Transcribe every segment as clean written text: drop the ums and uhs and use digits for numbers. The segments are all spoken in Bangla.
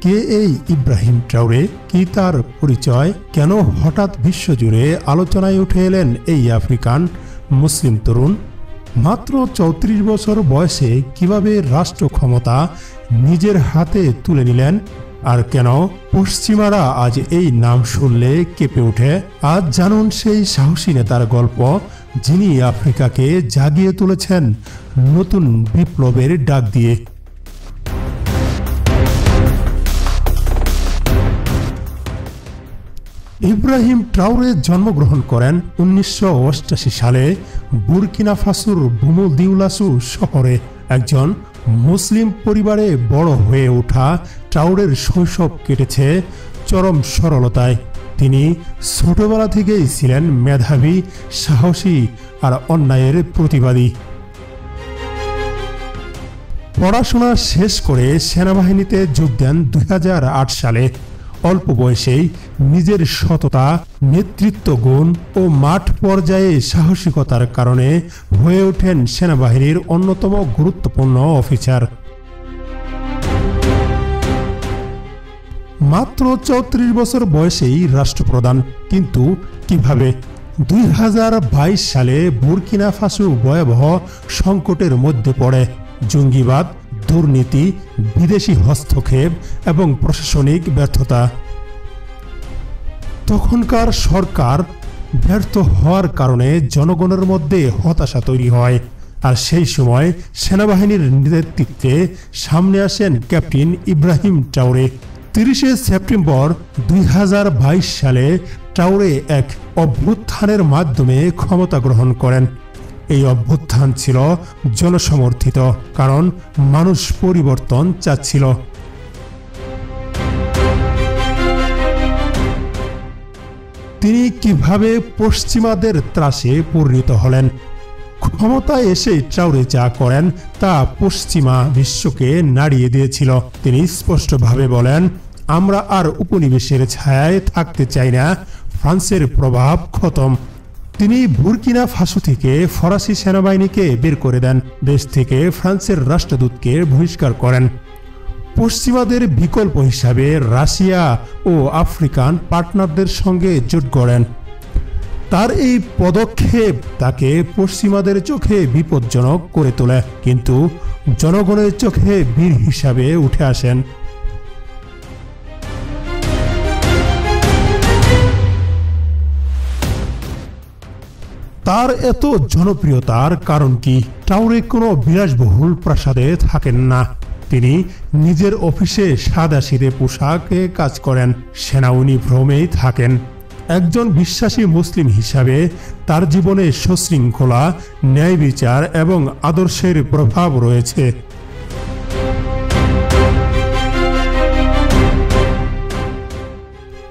কে এই ইব্রাহিম ট্রাওরে, কি তার পরিচয়, কেন হঠাৎ বিশ্বজুড়ে আলোচনায় উঠে এলেন এই আফ্রিকান মুসলিম তরুণ? মাত্র ৩৪ বছর বয়সে কিভাবে রাষ্ট্র ক্ষমতা নিজের হাতে তুলে নিলেন, আর কেন পশ্চিমারা আজ এই নাম শুনলে কেঁপে ওঠে? আজ জানুন সেই সাহসী নেতার গল্প, যিনি আফ্রিকাকে জাগিয়ে তুলেছেন নতুন বিপ্লবের ডাক দিয়ে। ইব্রাহিম ট্রাওরে জন্মগ্রহণ করেন ১৯৮৮ সালে বুরকিনা ফাসোর বুমদিউলাসু শহরে। একজন মুসলিম পরিবারে বড় হয়ে ওঠা ট্রাওরের শৈশব কেটেছে চরম সরলতায়। তিনি ছোটবেলা থেকেই ছিলেন মেধাবী, সাহসী আর অন্যায়ের প্রতিবাদী। পড়াশোনা শেষ করে সেনাবাহিনীতে যোগ দেন ২০০৮ সালে। অল্প বয়সেই নিজের সততা, নেতৃত্ব গুণ ও মাঠ পর্যায়ে সাহসিকতার কারণে হয়ে ওঠেন সেনাবাহিনীর অন্যতম গুরুত্বপূর্ণ অফিসার। মাত্র ৩৪ বছর বয়সেই রাষ্ট্রপ্রধান। কিন্তু কিভাবে? ২০২২ সালে বুরকিনা ফাসো ভয়াবহ সংকটের মধ্যে পড়ে। জঙ্গিবাদ, দুর্নীতি, বিদেশি হস্তক্ষেপ এবং প্রশাসনিক ব্যর্থতা। তখনকার সরকার ব্যর্থ হওয়ার কারণে জনগণের মধ্যে হতাশা তৈরি হয়। আর সেই সময় সেনাবাহিনীর নেতৃত্বে সামনে আসেন ক্যাপ্টেন ইব্রাহিম ট্রাওরে। ৩০ সেপ্টেম্বর ২০২২ সালে ট্রাওরে এক অভ্যুত্থানের মাধ্যমে ক্ষমতা গ্রহণ করেন। এই অভ্যুত্থান ছিল জনসমর্থিত, কারণ মানুষ পরিবর্তন চাচ্ছিল। তিনি কিভাবে পশ্চিমাদের ত্রাসে পরিণত হলেন? ক্ষমতায় এসে ট্রাওরে যা করেন তা পশ্চিমা বিশ্বকে নাড়িয়ে দিয়েছিল। তিনি স্পষ্টভাবে বলেন, আমরা আর উপনিবেশের ছায়ায় থাকতে চাই না, ফ্রান্সের প্রভাব খতম। তিনি বুরকিনা ফাসো থেকে ফরাসি সেনাবাহিনীকে বের করে দেন, দেশ থেকে ফ্রান্সের রাষ্ট্রদূতকে বহিষ্কার করেন। পশ্চিমাদের বিকল্প হিসাবে রাশিয়া ও আফ্রিকান পার্টনারদের সঙ্গে জোট গড়েন। তার এই পদক্ষেপ তাকে পশ্চিমাদের চোখে বিপজ্জনক করে তোলে, কিন্তু জনগণের চোখে বীর হিসাবে উঠে আসেন। তার এত জনপ্রিয়তার কারণ কি? ট্রাওরে কোনো বিলাসবহুল প্রাসাদে থাকেন না। তিনি নিজের অফিসে সাদাসিধে পোশাকে কাজ করেন, সেনা ইউনিফর্মেই থাকেন। একজন বিশ্বাসী মুসলিম হিসাবে তার জীবনে সুশৃঙ্খলা, ন্যায় বিচার এবং আদর্শের প্রভাব রয়েছে।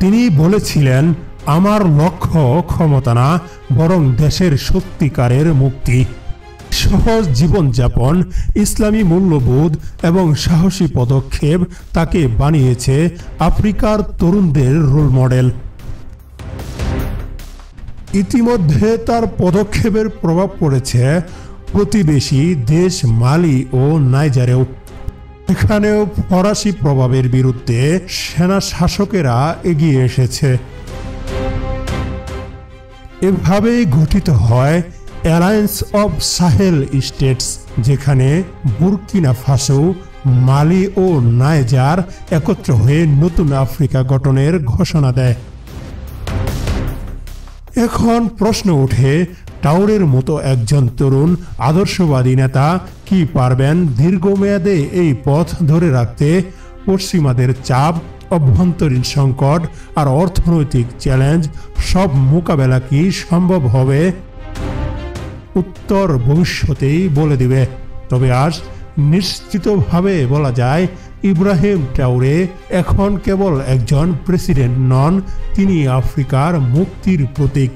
তিনি বলেছিলেন, আমার লক্ষ্য ক্ষমতা না, বরং দেশের সত্যিকারের মুক্তি। সহজ জীবনযাপন, ইসলামী মূল্যবোধ এবং সাহসী পদক্ষেপ তাকে বানিয়েছে আফ্রিকার তরুণদের রোল মডেল। ইতিমধ্যে তার পদক্ষেপের প্রভাব পড়েছে প্রতিবেশী দেশ মালি ও নাইজারেও। এখানেও ফরাসি প্রভাবের বিরুদ্ধে সেনা শাসকেরা এগিয়ে এসেছে। এভাবেই গঠিত হয় অ্যালায়েন্স অব সাহেল স্টেটস, যেখানে বুরকিনা ফাসো, মালি ও নাইজার একত্র হয়ে নতুন আফ্রিকা গঠনের ঘোষণা দেয়। এখন প্রশ্ন ওঠে, ট্রাওরের মতো একজন তরুণ আদর্শবাদী নেতা কি পারবেন দীর্ঘমেয়াদে এই পথ ধরে রাখতে? পশ্চিমাদের চাপ, অভ্যন্তরীণ সংকট আর অর্থনৈতিক চ্যালেঞ্জ সব মোকাবেলা কি সম্ভব হবে? উত্তর ভবিষ্যতেই বলে দিবে। তবে আজ নিশ্চিতভাবে বলা যায়, ইব্রাহিম ট্রাওরে এখন কেবল একজন প্রেসিডেন্ট নন, তিনি আফ্রিকার মুক্তির প্রতীক।